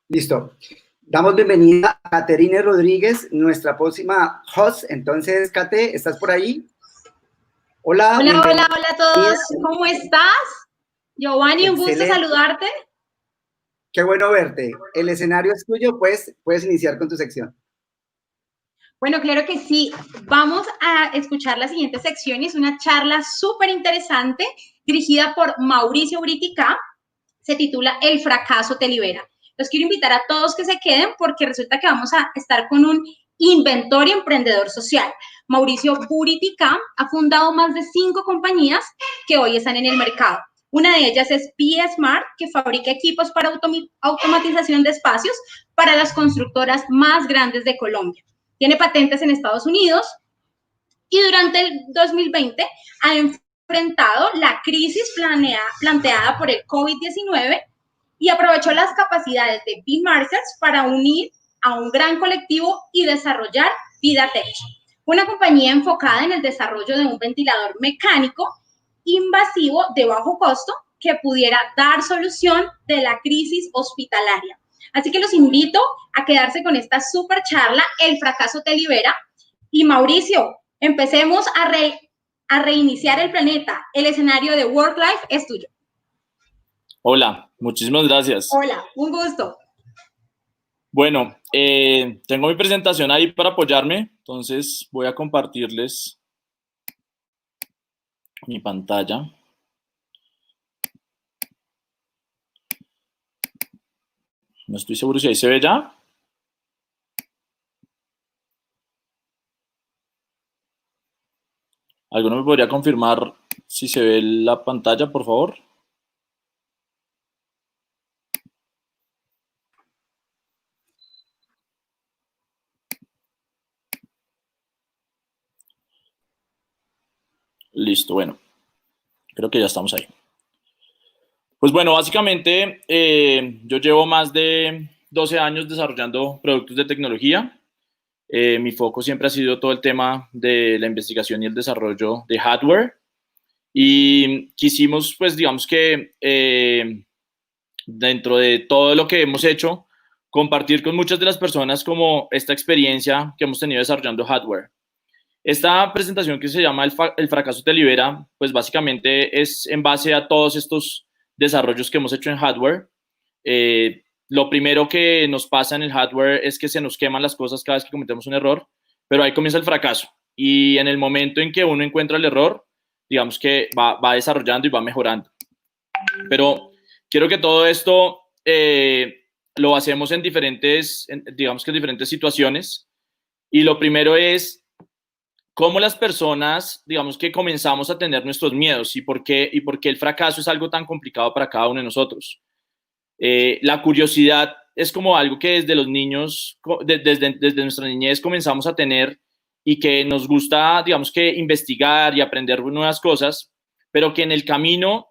Listo. Damos bienvenida a Caterine Rodríguez, nuestra próxima host. Entonces, Kate, ¿estás por ahí? Hola, Hola, bienvenida. hola, hola a todos. ¿Cómo estás? Giovanni, un gusto Excelente. saludarte. Qué bueno verte. El escenario es tuyo, pues puedes iniciar con tu sección. Bueno, claro que sí. Vamos a escuchar la siguiente sección y es una charla súper interesante dirigida por Mauricio Britica. Se titula El fracaso te libera. Los quiero invitar a todos que se queden porque resulta que vamos a estar con un inventor y emprendedor social. Mauricio Buritica ha fundado más de 5 compañías que hoy están en el mercado. Una de ellas es Be Smart, que fabrica equipos para automatización de espacios para las constructoras más grandes de Colombia. Tiene patentes en Estados Unidos y durante el 2020 ha enfrentado la crisis planteada por el COVID-19 y aprovechó las capacidades de B-Markets para unir a un gran colectivo y desarrollar VidaTech, una compañía enfocada en el desarrollo de un ventilador mecánico invasivo de bajo costo que pudiera dar solución de la crisis hospitalaria. Así que los invito a quedarse con esta super charla, El fracaso te libera. Y Mauricio, empecemos a reiniciar el planeta. El escenario de Work Life es tuyo. Hola, muchísimas gracias. Hola, un gusto. Bueno, tengo mi presentación ahí para apoyarme, entonces voy a compartirles mi pantalla. No estoy seguro si ahí se ve ya. ¿Alguno me podría confirmar si se ve la pantalla, por favor? Listo, bueno, creo que ya estamos ahí. Pues bueno, básicamente yo llevo más de 12 años desarrollando productos de tecnología. Mi foco siempre ha sido todo el tema de la investigación y el desarrollo de hardware. Y quisimos, pues digamos que dentro de todo lo que hemos hecho, compartir con muchas de las personas como esta experiencia que hemos tenido desarrollando hardware. Esta presentación que se llama El fracaso te libera, pues básicamente es en base a todos estos desarrollos que hemos hecho en hardware. Lo primero que nos pasa en el hardware es que se nos queman las cosas cada vez que cometemos un error, pero ahí comienza el fracaso. Y en el momento en que uno encuentra el error, digamos que va desarrollando y va mejorando. Pero quiero que todo esto lo hacemos en diferentes situaciones. Y lo primero es cómo las personas, digamos que comenzamos a tener nuestros miedos y por qué el fracaso es algo tan complicado para cada uno de nosotros. La curiosidad es como algo que desde los niños, desde nuestra niñez comenzamos a tener y que nos gusta, digamos que investigar y aprender nuevas cosas, pero que en el camino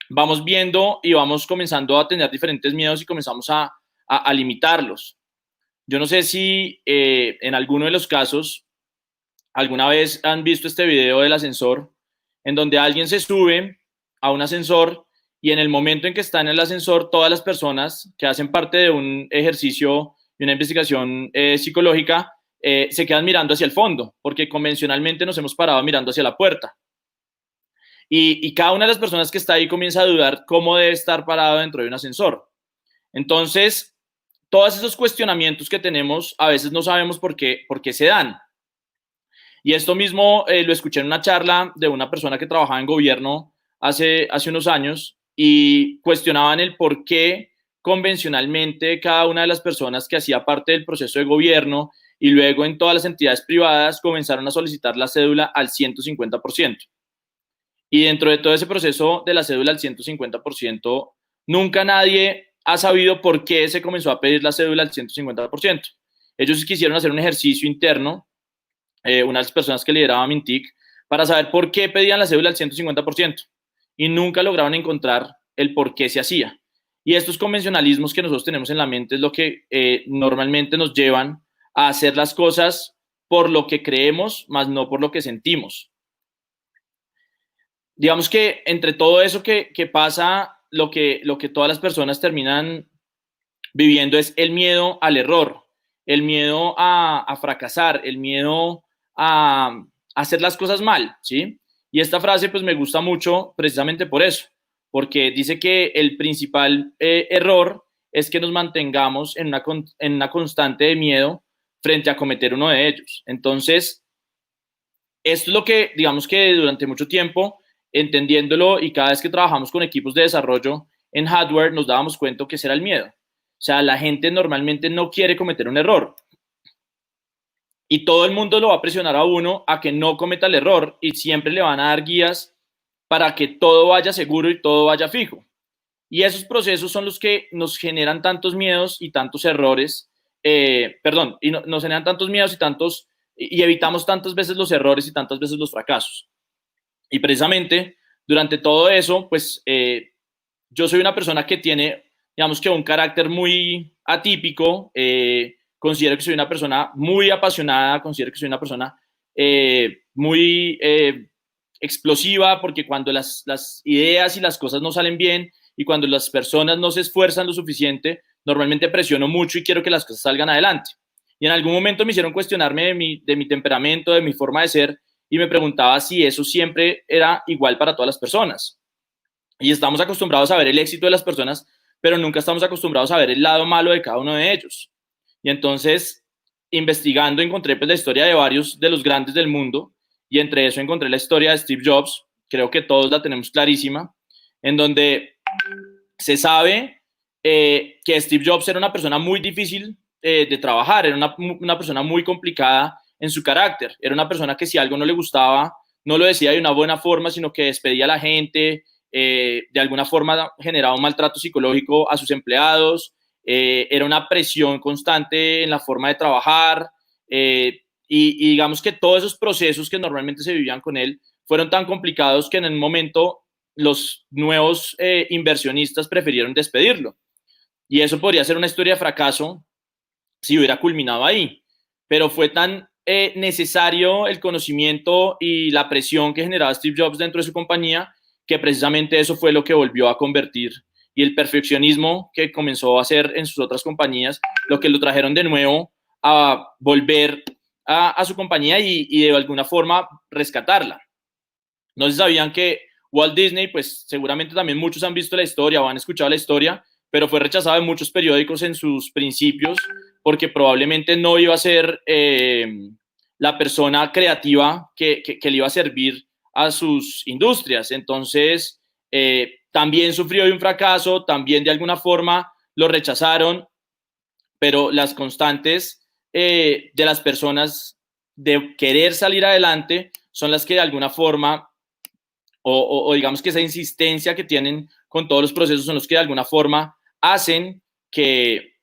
vamos viendo y vamos comenzando a tener diferentes miedos y comenzamos a limitarlos. Yo no sé si en alguno de los casos alguna vez han visto este video del ascensor en donde alguien se sube a un ascensor y en el momento en que está en el ascensor, todas las personas que hacen parte de un ejercicio y una investigación psicológica se quedan mirando hacia el fondo, porque convencionalmente nos hemos parado mirando hacia la puerta. Y cada una de las personas que está ahí comienza a dudar cómo debe estar parado dentro de un ascensor. Entonces, todos esos cuestionamientos que tenemos, a veces no sabemos por qué se dan. Y esto mismo lo escuché en una charla de una persona que trabajaba en gobierno hace unos años y cuestionaban el por qué convencionalmente cada una de las personas que hacía parte del proceso de gobierno y luego en todas las entidades privadas comenzaron a solicitar la cédula al 150%. Y dentro de todo ese proceso de la cédula al 150%, nunca nadie ha sabido por qué se comenzó a pedir la cédula al 150%. Ellos quisieron hacer un ejercicio interno, unas personas que lideraban Mintic, para saber por qué pedían la cédula al 150%. Y nunca lograron encontrar el por qué se hacía. Y estos convencionalismos que nosotros tenemos en la mente es lo que normalmente nos llevan a hacer las cosas por lo que creemos, más no por lo que sentimos. Digamos que entre todo eso que pasa, lo que todas las personas terminan viviendo es el miedo al error, el miedo a fracasar, el miedo a hacer las cosas mal, ¿sí? Y esta frase pues me gusta mucho precisamente por eso, porque dice que el principal error es que nos mantengamos en una constante de miedo frente a cometer uno de ellos. Entonces, esto es lo que, digamos que durante mucho tiempo, entendiéndolo y cada vez que trabajamos con equipos de desarrollo en hardware, nos dábamos cuenta que ese era el miedo. O sea, la gente normalmente no quiere cometer un error. Y todo el mundo lo va a presionar a uno a que no cometa el error y siempre le van a dar guías para que todo vaya seguro y todo vaya fijo. Y esos procesos son los que nos generan tantos miedos y tantos errores, nos generan tantos miedos y evitamos tantas veces los errores y tantas veces los fracasos. Y precisamente durante todo eso, pues yo soy una persona que tiene, digamos que un carácter muy atípico, considero que soy una persona muy apasionada, considero que soy una persona muy explosiva, porque cuando las ideas y las cosas no salen bien y cuando las personas no se esfuerzan lo suficiente, normalmente presiono mucho y quiero que las cosas salgan adelante. Y en algún momento me hicieron cuestionarme de mi temperamento, de mi forma de ser, y me preguntaba si eso siempre era igual para todas las personas. Y estamos acostumbrados a ver el éxito de las personas, pero nunca estamos acostumbrados a ver el lado malo de cada uno de ellos. Y entonces, investigando, encontré pues la historia de varios de los grandes del mundo, y entre eso encontré la historia de Steve Jobs, creo que todos la tenemos clarísima, en donde se sabe que Steve Jobs era una persona muy difícil de trabajar, era una persona muy complicada en su carácter, era una persona que si algo no le gustaba, no lo decía de una buena forma, sino que despedía a la gente, de alguna forma generaba un maltrato psicológico a sus empleados, era una presión constante en la forma de trabajar, y digamos que todos esos procesos que normalmente se vivían con él fueron tan complicados que en el momento los nuevos inversionistas prefirieron despedirlo. Y eso podría ser una historia de fracaso si hubiera culminado ahí. Pero fue tan necesario el conocimiento y la presión que generaba Steve Jobs dentro de su compañía que precisamente eso fue lo que volvió a convertir, y el perfeccionismo que comenzó a hacer en sus otras compañías, lo que lo trajeron de nuevo a volver a su compañía y de alguna forma rescatarla. No se sabían que Walt Disney, pues seguramente también muchos han visto la historia o han escuchado la historia, pero fue rechazado en muchos periódicos en sus principios porque probablemente no iba a ser la persona creativa que le iba a servir a sus industrias. Entonces, también sufrió de un fracaso, también de alguna forma lo rechazaron, pero las constantes de las personas de querer salir adelante son las que de alguna forma, o digamos que esa insistencia que tienen con todos los procesos son los que de alguna forma hacen que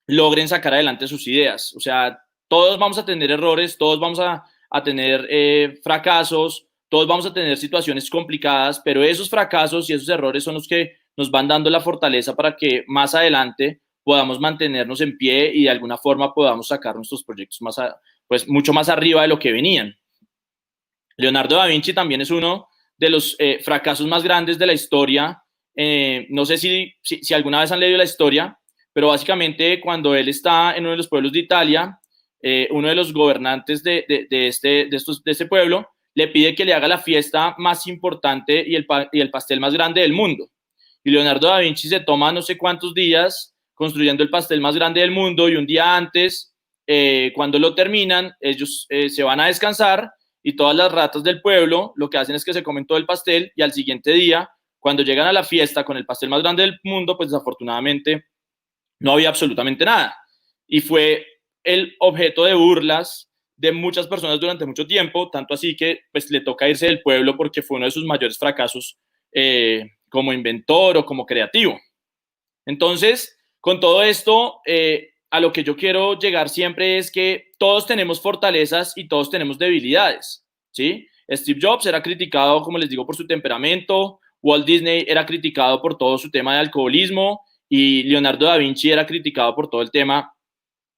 logren sacar adelante sus ideas. O sea, todos vamos a tener errores, todos vamos a tener fracasos, todos vamos a tener situaciones complicadas, pero esos fracasos y esos errores son los que nos van dando la fortaleza para que más adelante podamos mantenernos en pie y de alguna forma podamos sacar nuestros proyectos pues mucho más arriba de lo que venían. Leonardo da Vinci también es uno de los fracasos más grandes de la historia. No sé si alguna vez han leído la historia, pero básicamente cuando él está en uno de los pueblos de Italia, uno de los gobernantes de este pueblo le pide que le haga la fiesta más importante y el pastel más grande del mundo. Y Leonardo da Vinci se toma no sé cuántos días construyendo el pastel más grande del mundo, y un día antes, cuando lo terminan, ellos se van a descansar y todas las ratas del pueblo lo que hacen es que se comen todo el pastel, y al siguiente día, cuando llegan a la fiesta con el pastel más grande del mundo, pues desafortunadamente no había absolutamente nada. Y fue el objeto de burlas de muchas personas durante mucho tiempo, tanto así que pues le toca irse del pueblo porque fue uno de sus mayores fracasos como inventor o como creativo. Entonces, con todo esto, a lo que yo quiero llegar siempre es que todos tenemos fortalezas y todos tenemos debilidades, ¿sí? Steve Jobs era criticado, como les digo, por su temperamento, Walt Disney era criticado por todo su tema de alcoholismo, y Leonardo da Vinci era criticado por todo el tema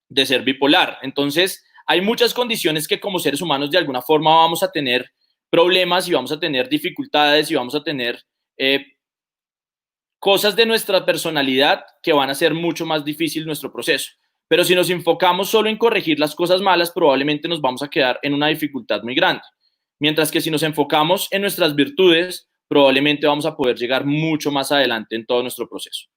de ser bipolar. Entonces, hay muchas condiciones que como seres humanos de alguna forma vamos a tener problemas y vamos a tener dificultades y vamos a tener cosas de nuestra personalidad que van a hacer mucho más difícil nuestro proceso. Pero si nos enfocamos solo en corregir las cosas malas, probablemente nos vamos a quedar en una dificultad muy grande. Mientras que si nos enfocamos en nuestras virtudes, probablemente vamos a poder llegar mucho más adelante en todo nuestro proceso.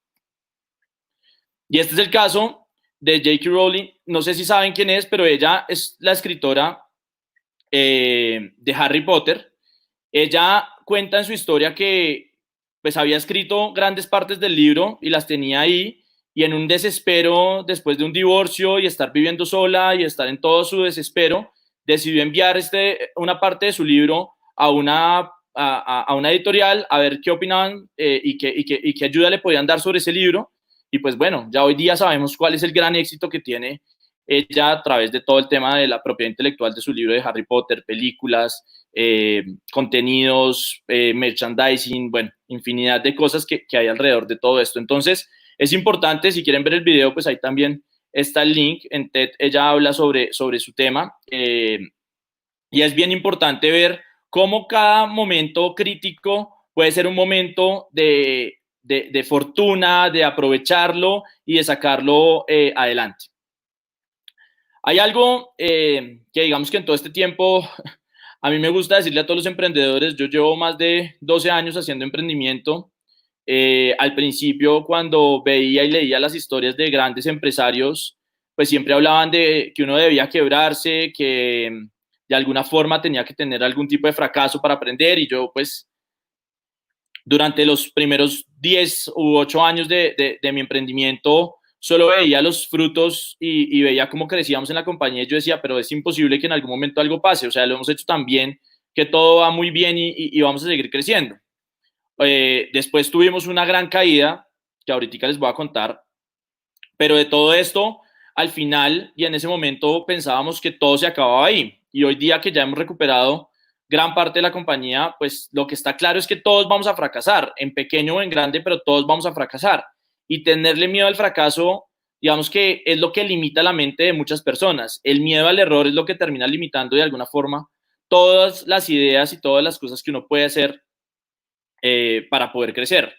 Y este es el caso de J.K. Rowling. No sé si saben quién es, pero ella es la escritora de Harry Potter. Ella cuenta en su historia que pues había escrito grandes partes del libro y las tenía ahí, y en un desespero, después de un divorcio y estar viviendo sola y estar en todo su desespero, decidió enviar una parte de su libro a una editorial a ver qué opinaban y qué ayuda le podían dar sobre ese libro. Y pues bueno, ya hoy día sabemos cuál es el gran éxito que tiene ella a través de todo el tema de la propiedad intelectual de su libro de Harry Potter, películas, contenidos, merchandising, bueno, infinidad de cosas que hay alrededor de todo esto. Entonces, es importante, si quieren ver el video, pues ahí también está el link. En TED ella habla sobre su tema, y es bien importante ver cómo cada momento crítico puede ser un momento de fortuna, de aprovecharlo y de sacarlo adelante. Hay algo que digamos que en todo este tiempo a mí me gusta decirle a todos los emprendedores. Yo llevo más de 12 años haciendo emprendimiento. Al principio, cuando veía y leía las historias de grandes empresarios, pues siempre hablaban de que uno debía quebrarse, que de alguna forma tenía que tener algún tipo de fracaso para aprender, y yo pues durante los primeros 10 u 8 años de mi emprendimiento solo veía los frutos y veía cómo crecíamos en la compañía, y yo decía, pero es imposible que en algún momento algo pase, o sea, lo hemos hecho tan bien que todo va muy bien y vamos a seguir creciendo. Después tuvimos una gran caída, que ahorita les voy a contar, pero de todo esto, al final y en ese momento pensábamos que todo se acababa ahí, y hoy día que ya hemos recuperado gran parte de la compañía, pues lo que está claro es que todos vamos a fracasar, en pequeño o en grande, pero todos vamos a fracasar. Y tenerle miedo al fracaso, digamos que es lo que limita la mente de muchas personas. El miedo al error es lo que termina limitando de alguna forma todas las ideas y todas las cosas que uno puede hacer para poder crecer.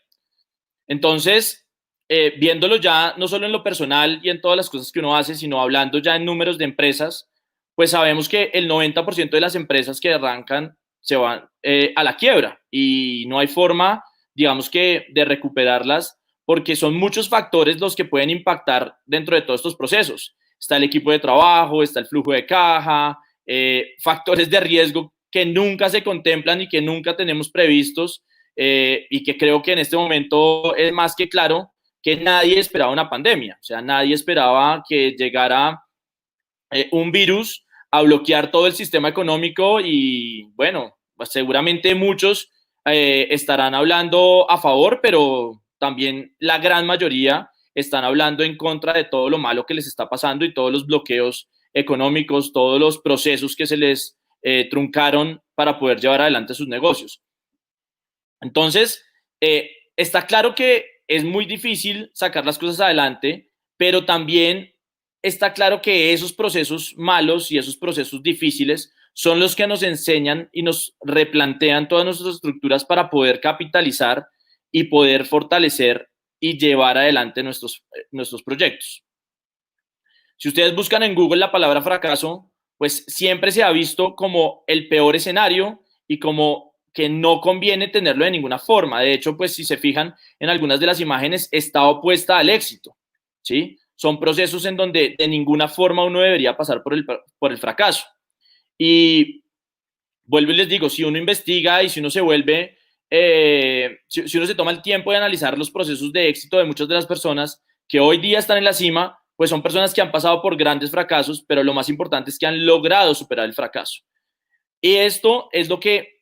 Entonces, viéndolo ya no solo en lo personal y en todas las cosas que uno hace, sino hablando ya en números de empresas, pues sabemos que el 90% de las empresas que arrancan se van a la quiebra, y no hay forma, digamos que, de recuperarlas, porque son muchos factores los que pueden impactar dentro de todos estos procesos. Está el equipo de trabajo, está el flujo de caja, factores de riesgo que nunca se contemplan y que nunca tenemos previstos, y que creo que en este momento es más que claro que nadie esperaba una pandemia. O sea, nadie esperaba que llegara un virus a bloquear todo el sistema económico, y bueno, pues seguramente muchos estarán hablando a favor, pero también la gran mayoría están hablando en contra de todo lo malo que les está pasando y todos los bloqueos económicos, todos los procesos que se les truncaron para poder llevar adelante sus negocios. Entonces, está claro que es muy difícil sacar las cosas adelante, pero también está claro que esos procesos malos y esos procesos difíciles son los que nos enseñan y nos replantean todas nuestras estructuras para poder capitalizar y poder fortalecer y llevar adelante nuestros proyectos. Si ustedes buscan en Google la palabra fracaso, pues siempre se ha visto como el peor escenario y como que no conviene tenerlo de ninguna forma. De hecho, pues si se fijan en algunas de las imágenes, está opuesta al éxito, ¿sí? Son procesos en donde de ninguna forma uno debería pasar por el fracaso. Y vuelvo y les digo, si uno investiga y si uno se vuelve, si uno se toma el tiempo de analizar los procesos de éxito de muchas de las personas que hoy día están en la cima, pues son personas que han pasado por grandes fracasos, pero lo más importante es que han logrado superar el fracaso. Y esto es lo que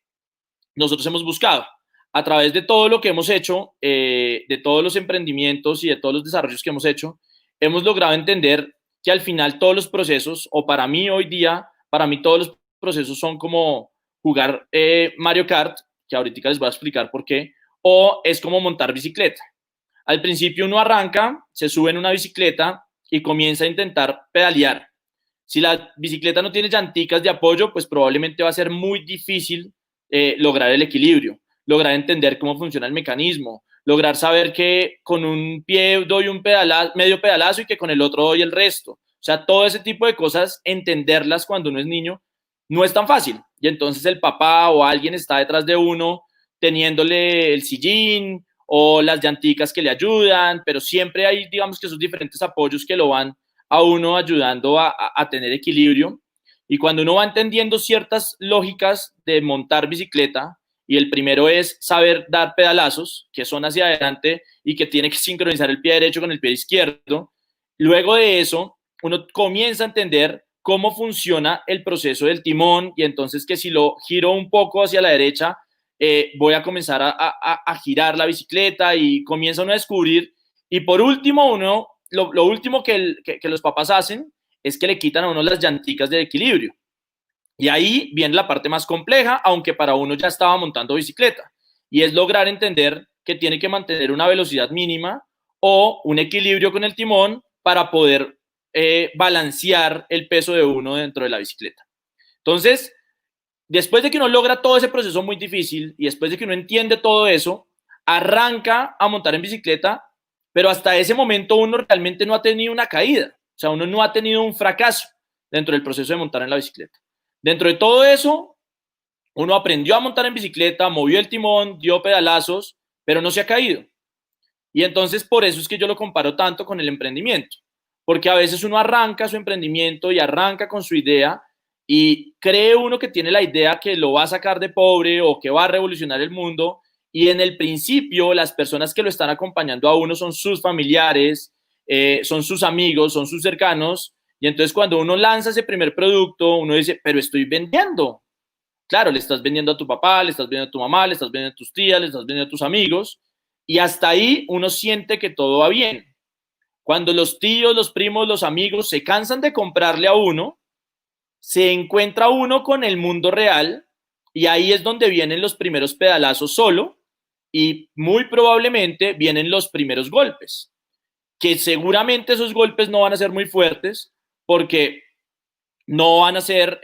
nosotros hemos buscado. A través de todo lo que hemos hecho, de todos los emprendimientos y de todos los desarrollos que hemos hecho, hemos logrado entender que al final todos los procesos, o para mí hoy día, para mí todos los procesos son como jugar Mario Kart, que ahorita les voy a explicar por qué, o es como montar bicicleta. Al principio uno arranca, se sube en una bicicleta y comienza a intentar pedalear. Si la bicicleta no tiene llanticas de apoyo, pues probablemente va a ser muy difícil lograr el equilibrio, lograr entender cómo funciona el mecanismo, lograr saber que con un pie doy un pedalazo, medio pedalazo y que con el otro doy el resto. O sea, todo ese tipo de cosas, entenderlas cuando uno es niño, no es tan fácil. Y entonces el papá o alguien está detrás de uno teniéndole el sillín o las llanticas que le ayudan, pero siempre hay, digamos que esos diferentes apoyos que lo van a uno ayudando a tener equilibrio. Y cuando uno va entendiendo ciertas lógicas de montar bicicleta, y el primero es saber dar pedalazos, que son hacia adelante y que tiene que sincronizar el pie derecho con el pie izquierdo. Luego de eso, uno comienza a entender cómo funciona el proceso del timón y entonces que si lo giro un poco hacia la derecha, voy a comenzar a girar la bicicleta y comienza uno a descubrir. Y por último, lo último que los papás hacen es que le quitan a uno las llanticas de equilibrio. Y ahí viene la parte más compleja, aunque para uno ya estaba montando bicicleta, y es lograr entender que tiene que mantener una velocidad mínima o un equilibrio con el timón para poder balancear el peso de uno dentro de la bicicleta. Entonces, después de que uno logra todo ese proceso muy difícil y después de que uno entiende todo eso, arranca a montar en bicicleta, pero hasta ese momento uno realmente no ha tenido una caída, o sea, uno no ha tenido un fracaso dentro del proceso de montar en la bicicleta. Dentro de todo eso, uno aprendió a montar en bicicleta, movió el timón, dio pedalazos, pero no se ha caído. Y entonces por eso es que yo lo comparo tanto con el emprendimiento, porque a veces uno arranca su emprendimiento y arranca con su idea y cree uno que tiene la idea que lo va a sacar de pobre o que va a revolucionar el mundo, y en el principio las personas que lo están acompañando a uno son sus familiares, son sus amigos, son sus cercanos. Y entonces cuando uno lanza ese primer producto, uno dice, pero estoy vendiendo. Claro, le estás vendiendo a tu papá, le estás vendiendo a tu mamá, le estás vendiendo a tus tías, le estás vendiendo a tus amigos. Y hasta ahí uno siente que todo va bien. Cuando los tíos, los primos, los amigos se cansan de comprarle a uno, se encuentra uno con el mundo real y ahí es donde vienen los primeros pedalazos solo y muy probablemente vienen los primeros golpes, que seguramente esos golpes no van a ser muy fuertes, porque no van a ser,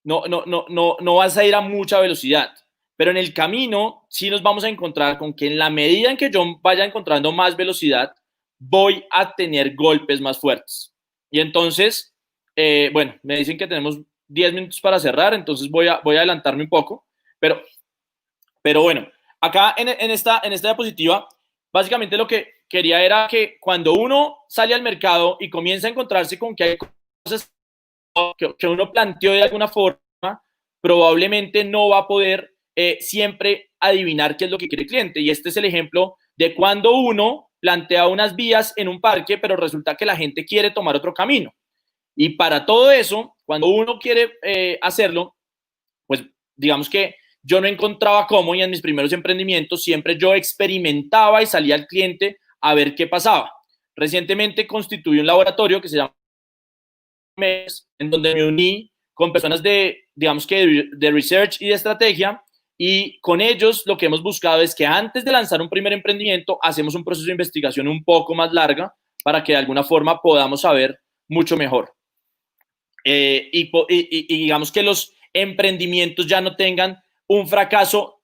no vas a ir a mucha velocidad, pero en el camino sí nos vamos a encontrar con que en la medida en que yo vaya encontrando más velocidad, voy a tener golpes más fuertes. Y entonces, bueno, me dicen que tenemos 10 minutos para cerrar, entonces voy a adelantarme un poco, pero bueno, acá en esta diapositiva, básicamente lo que quería era que cuando uno sale al mercado y comienza a encontrarse con que hay cosas que uno planteó de alguna forma, probablemente no va a poder siempre adivinar qué es lo que quiere el cliente. Y este es el ejemplo de cuando uno plantea unas vías en un parque, pero resulta que la gente quiere tomar otro camino. Y para todo eso, cuando uno quiere hacerlo, pues digamos que yo no encontraba cómo, y en mis primeros emprendimientos siempre yo experimentaba y salía al cliente a ver qué pasaba. Recientemente constituí un laboratorio que se llama MES, en donde me uní con personas digamos que de research y de estrategia, y con ellos lo que hemos buscado es que antes de lanzar un primer emprendimiento hacemos un proceso de investigación un poco más larga para que de alguna forma podamos saber mucho mejor. Y digamos que los emprendimientos ya no tengan un fracaso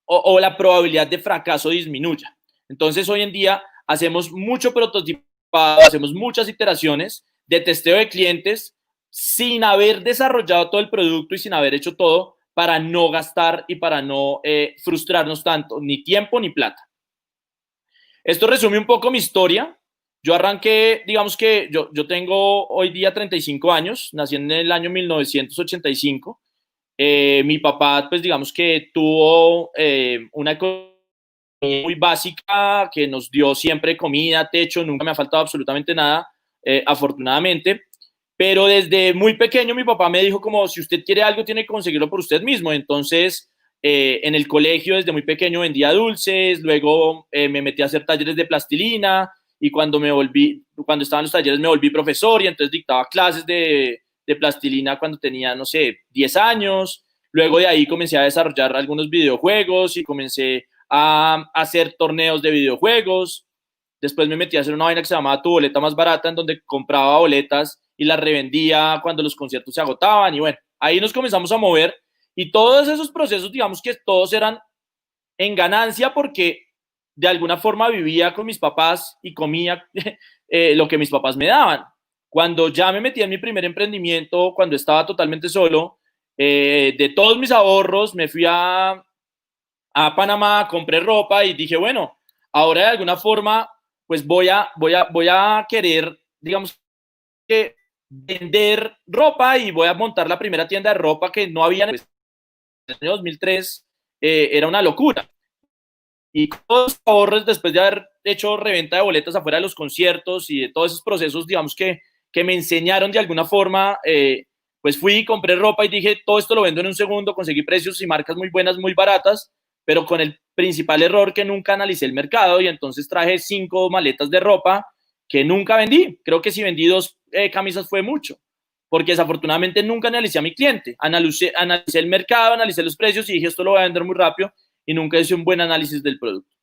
o la probabilidad de fracaso disminuya. Entonces, hoy en día hacemos mucho prototipado, hacemos muchas iteraciones de testeo de clientes sin haber desarrollado todo el producto y sin haber hecho todo para no gastar y para no frustrarnos tanto, ni tiempo ni plata. Esto resume un poco mi historia. Yo arranqué, digamos que yo tengo hoy día 35 años, nací en el año 1985. Mi papá, pues digamos que tuvo una economía muy básica que nos dio siempre comida, techo, nunca me ha faltado absolutamente nada, afortunadamente. Pero desde muy pequeño mi papá me dijo como, si usted quiere algo, tiene que conseguirlo por usted mismo. Entonces, en el colegio desde muy pequeño vendía dulces, luego me metí a hacer talleres de plastilina y cuando estaba en los talleres me volví profesor y entonces dictaba clases de plastilina cuando tenía, no sé, 10 años. Luego de ahí comencé a desarrollar algunos videojuegos y comencé a hacer torneos de videojuegos. Después me metí a hacer una vaina que se llamaba Tu Boleta Más Barata, en donde compraba boletas y las revendía cuando los conciertos se agotaban. Y bueno, ahí nos comenzamos a mover y todos esos procesos, digamos que todos eran en ganancia porque de alguna forma vivía con mis papás y comía lo que mis papás me daban. Cuando ya me metí en mi primer emprendimiento, cuando estaba totalmente solo, de todos mis ahorros me fui a Panamá, compré ropa y dije, bueno, ahora de alguna forma, pues voy a querer, digamos, que vender ropa y voy a montar la primera tienda de ropa que no había en el año 2003, era una locura. Y todos los ahorros, después de haber hecho reventa de boletas afuera de los conciertos y de todos esos procesos, digamos que me enseñaron de alguna forma, pues fui, compré ropa y dije, todo esto lo vendo en un segundo, conseguí precios y marcas muy buenas, muy baratas, pero con el principal error que nunca analicé el mercado y entonces traje 5 maletas de ropa que nunca vendí. Creo que si vendí 2 camisas fue mucho, porque desafortunadamente nunca analicé a mi cliente. Analicé el mercado, analicé los precios y dije, esto lo voy a vender muy rápido y nunca hice un buen análisis del producto.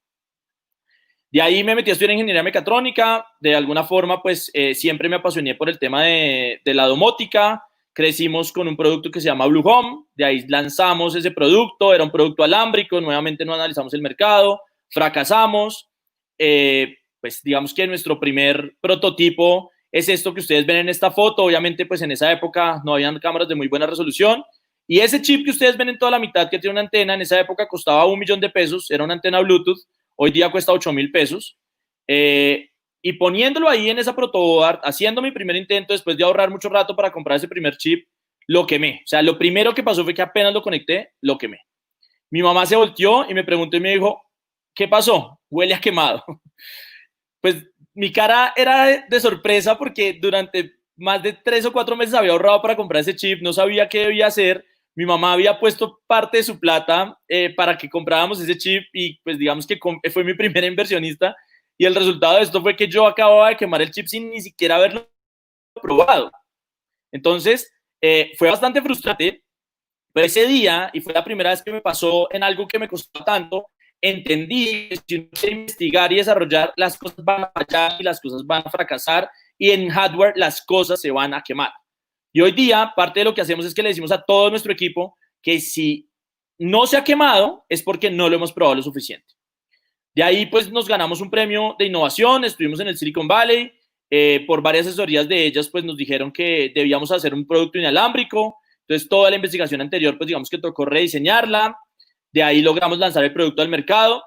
De ahí me metí a estudiar ingeniería mecatrónica. De alguna forma, pues siempre me apasioné por el tema de la domótica. Crecimos con un producto que se llama Blue Home. De ahí lanzamos ese producto. Era un producto alámbrico. Nuevamente no analizamos el mercado. Fracasamos. Pues digamos que nuestro primer prototipo es esto que ustedes ven en esta foto. Obviamente, pues en esa época no habían cámaras de muy buena resolución. Y ese chip que ustedes ven en toda la mitad que tiene una antena, en esa época costaba $1 millón. Era una antena Bluetooth. Hoy día cuesta 8,000 pesos. Y poniéndolo ahí en esa protoboard, haciendo mi primer intento, después de ahorrar mucho rato para comprar ese primer chip, lo quemé. O sea, lo primero que pasó fue que apenas lo conecté, lo quemé. Mi mamá se volteó y me preguntó y me dijo, ¿qué pasó? Huele a quemado. Pues mi cara era de sorpresa porque durante más de 3 o 4 meses había ahorrado para comprar ese chip, no sabía qué debía hacer. Mi mamá había puesto parte de su plata para que compráramos ese chip y pues digamos que fue mi primera inversionista y el resultado de esto fue que yo acababa de quemar el chip sin ni siquiera haberlo probado. Entonces fue bastante frustrante, pero ese día, y fue la primera vez que me pasó en algo que me costó tanto, entendí que si uno quiere investigar y desarrollar, las cosas van a fallar y las cosas van a fracasar y en hardware las cosas se van a quemar. Y hoy día, parte de lo que hacemos es que le decimos a todo nuestro equipo que si no se ha quemado es porque no lo hemos probado lo suficiente. De ahí, pues, nos ganamos un premio de innovación, estuvimos en el Silicon Valley, por varias asesorías de ellas, pues, nos dijeron que debíamos hacer un producto inalámbrico, entonces toda la investigación anterior, pues, digamos que tocó rediseñarla, de ahí logramos lanzar el producto al mercado,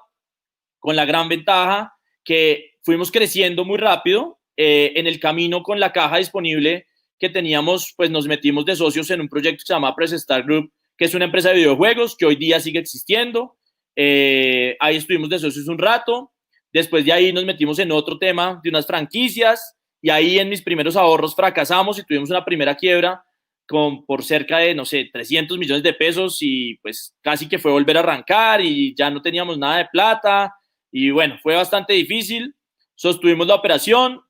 con la gran ventaja que fuimos creciendo muy rápido, en el camino con la caja disponible que teníamos, pues nos metimos de socios en un proyecto que se llama Press Start Group, que es una empresa de videojuegos que hoy día sigue existiendo. Ahí estuvimos de socios un rato. Después de ahí nos metimos en otro tema de unas franquicias y ahí en mis primeros ahorros fracasamos y tuvimos una primera quiebra por cerca de, no sé, 300 millones de pesos y pues casi que fue volver a arrancar y ya no teníamos nada de plata y bueno, fue bastante difícil. Sostuvimos la operación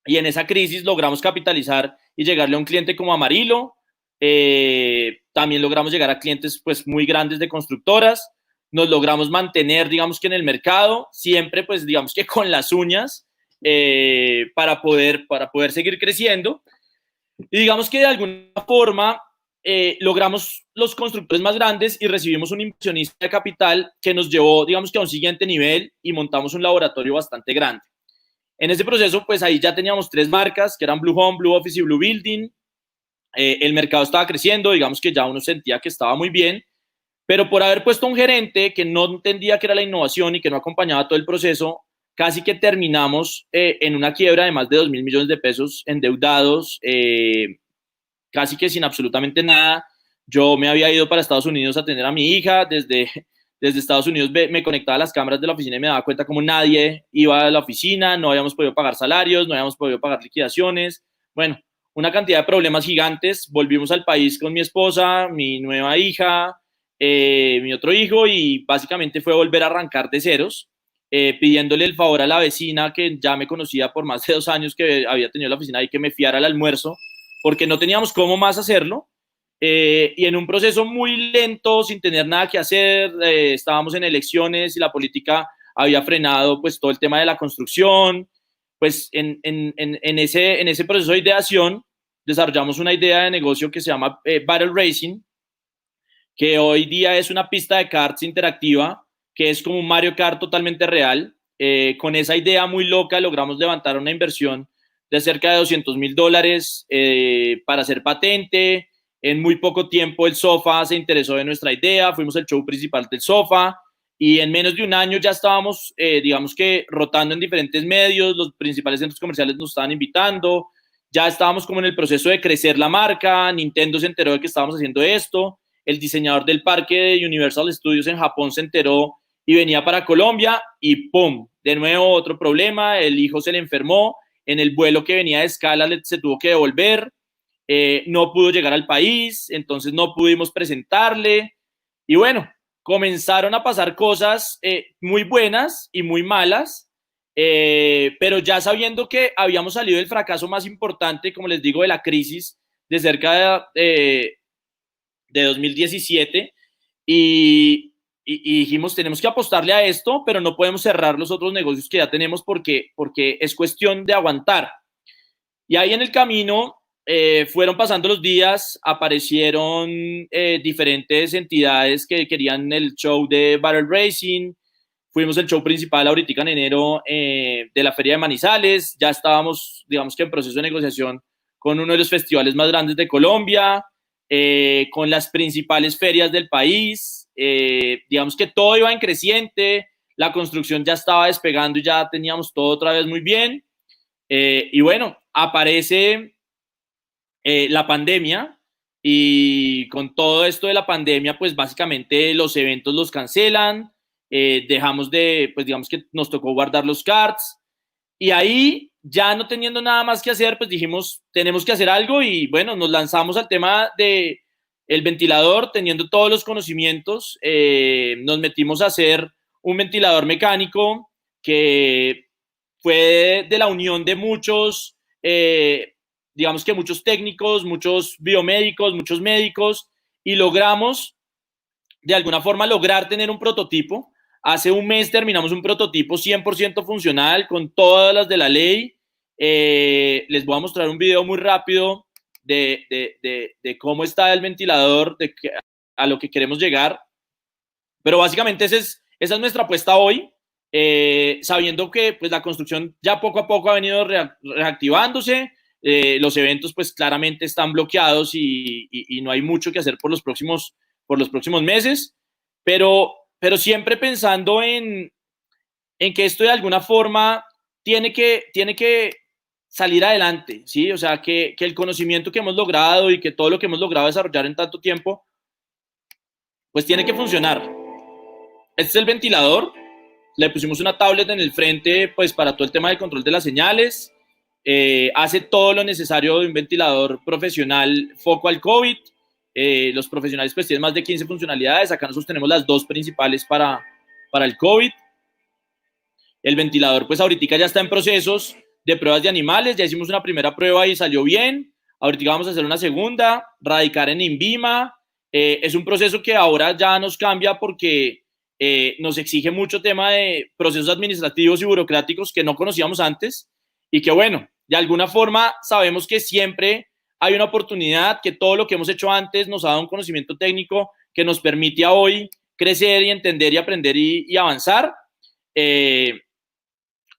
y en esa crisis logramos capitalizar y llegarle a un cliente como Amarillo. También logramos llegar a clientes pues muy grandes de constructoras. Nos logramos mantener, digamos que en el mercado, siempre pues digamos que con las uñas para poder seguir creciendo. Y digamos que de alguna forma logramos los constructores más grandes y recibimos un inversionista de capital que nos llevó, digamos que a un siguiente nivel y montamos un laboratorio bastante grande. En ese proceso, pues ahí ya teníamos 3 marcas, que eran Blue Home, Blue Office y Blue Building. El mercado estaba creciendo, digamos que ya uno sentía que estaba muy bien, pero por haber puesto un gerente que no entendía qué era la innovación y que no acompañaba todo el proceso, casi que terminamos en una quiebra de más de 2,000 millones de pesos endeudados, casi que sin absolutamente nada. Yo me había ido para Estados Unidos a atender a mi hija, desde Estados Unidos me conectaba a las cámaras de la oficina y me daba cuenta como nadie iba a la oficina, no habíamos podido pagar salarios, no habíamos podido pagar liquidaciones, bueno, una cantidad de problemas gigantes. Volvimos al país con mi esposa, mi nueva hija, mi otro hijo y básicamente fue volver a arrancar de ceros, pidiéndole el favor a la vecina que ya me conocía por más de 2 años, que había tenido la oficina y que me fiara al almuerzo, porque no teníamos cómo más hacerlo. Y en un proceso muy lento, sin tener nada que hacer, estábamos en elecciones y la política había frenado pues todo el tema de la construcción. Pues en ese proceso de ideación desarrollamos una idea de negocio que se llama Battle Racing, que hoy día es una pista de karts interactiva que es como un Mario Kart totalmente real. Con esa idea muy loca logramos levantar una inversión de cerca de $200,000 para hacer patente. En muy poco tiempo el SOFA se interesó de nuestra idea, fuimos el show principal del SOFA y en menos de un año ya estábamos, digamos que rotando en diferentes medios, los principales centros comerciales nos estaban invitando, ya estábamos como en el proceso de crecer la marca, Nintendo se enteró de que estábamos haciendo esto, el diseñador del parque de Universal Studios en Japón se enteró y venía para Colombia y ¡pum! De nuevo otro problema, el hijo se le enfermó, en el vuelo que venía de escala se tuvo que devolver, no pudo llegar al país, entonces no pudimos presentarle y bueno, comenzaron a pasar cosas muy buenas y muy malas, pero ya sabiendo que habíamos salido del fracaso más importante, como les digo, de la crisis de cerca de 2017 y dijimos, tenemos que apostarle a esto, pero no podemos cerrar los otros negocios que ya tenemos porque es cuestión de aguantar. Y ahí en el camino fueron pasando los días, aparecieron diferentes entidades que querían el show de Battle Racing, fuimos el show principal ahorita en enero de la Feria de Manizales, ya estábamos, digamos que en proceso de negociación con uno de los festivales más grandes de Colombia, con las principales ferias del país, digamos que todo iba en creciente, la construcción ya estaba despegando y ya teníamos todo otra vez muy bien, y bueno, aparece la pandemia y con todo esto de la pandemia, pues básicamente los eventos los cancelan, dejamos de, pues digamos que nos tocó guardar los cards y ahí ya no teniendo nada más que hacer, pues dijimos, tenemos que hacer algo y bueno, nos lanzamos al tema de el ventilador, teniendo todos los conocimientos, nos metimos a hacer un ventilador mecánico que fue de la unión de muchos, digamos que muchos técnicos, muchos biomédicos, muchos médicos, y logramos de alguna forma lograr tener un prototipo. Hace un mes terminamos un prototipo 100% funcional con todas las de la ley. Les voy a mostrar un video muy rápido de cómo está el ventilador, a lo que queremos llegar. Pero básicamente esa es nuestra apuesta hoy, sabiendo que pues, la construcción ya poco a poco ha venido reactivándose. Los eventos pues claramente están bloqueados y no hay mucho que hacer por los próximos meses, pero siempre pensando en que esto de alguna forma tiene que salir adelante, ¿sí? O sea, que el conocimiento que hemos logrado y que todo lo que hemos logrado desarrollar en tanto tiempo, pues tiene que funcionar. Este es el ventilador, le pusimos una tablet en el frente pues para todo el tema del control de las señales, hace todo lo necesario de un ventilador profesional foco al COVID. Los profesionales pues tienen más de 15 funcionalidades. Acá nosotros tenemos las dos principales para el COVID. El ventilador pues ahorita ya está en procesos de pruebas de animales. Ya hicimos una primera prueba y salió bien. Ahorita vamos a hacer una segunda, radicar en INVIMA. Es un proceso que ahora ya nos cambia porque nos exige mucho tema de procesos administrativos y burocráticos que no conocíamos antes y que bueno, de alguna forma sabemos que siempre hay una oportunidad, que todo lo que hemos hecho antes nos ha dado un conocimiento técnico que nos permite a hoy crecer y entender y aprender y avanzar.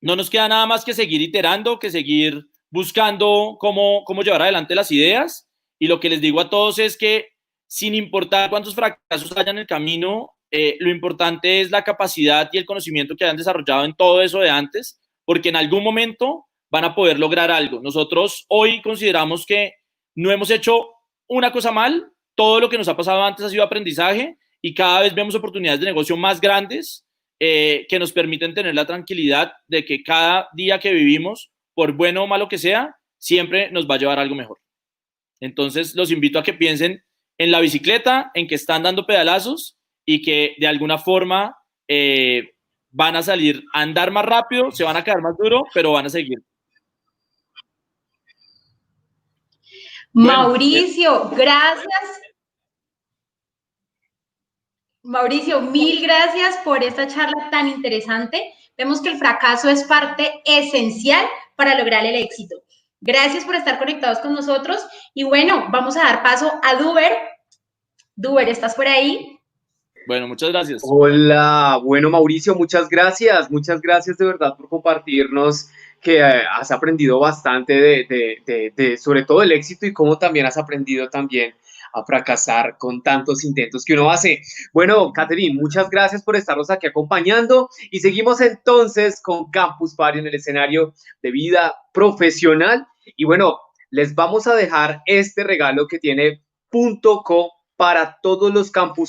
No nos queda nada más que seguir iterando, que seguir buscando cómo llevar adelante las ideas. Y lo que les digo a todos es que sin importar cuántos fracasos haya en el camino, lo importante es la capacidad y el conocimiento que hayan desarrollado en todo eso de antes, porque en algún momento van a poder lograr algo. Nosotros hoy consideramos que no hemos hecho una cosa mal, todo lo que nos ha pasado antes ha sido aprendizaje y cada vez vemos oportunidades de negocio más grandes que nos permiten tener la tranquilidad de que cada día que vivimos, por bueno o malo que sea, siempre nos va a llevar a algo mejor. Entonces los invito a que piensen en la bicicleta, en que están dando pedalazos y que de alguna forma van a salir a andar más rápido, se van a caer más duro, pero van a seguir. Mauricio, gracias. Mauricio, mil gracias por esta charla tan interesante. Vemos que el fracaso es parte esencial para lograr el éxito. Gracias por estar conectados con nosotros. Y bueno, vamos a dar paso a Duber. Duber, ¿estás por ahí? Bueno, muchas gracias. Hola, bueno, Mauricio, muchas gracias de verdad por compartirnos que has aprendido bastante sobre todo el éxito y cómo también has aprendido también a fracasar con tantos intentos que uno hace. Bueno, Catherine, muchas gracias por estarnos aquí acompañando y seguimos entonces con Campus Party en el escenario de vida profesional y bueno, les vamos a dejar este regalo que tiene .co para todos los campus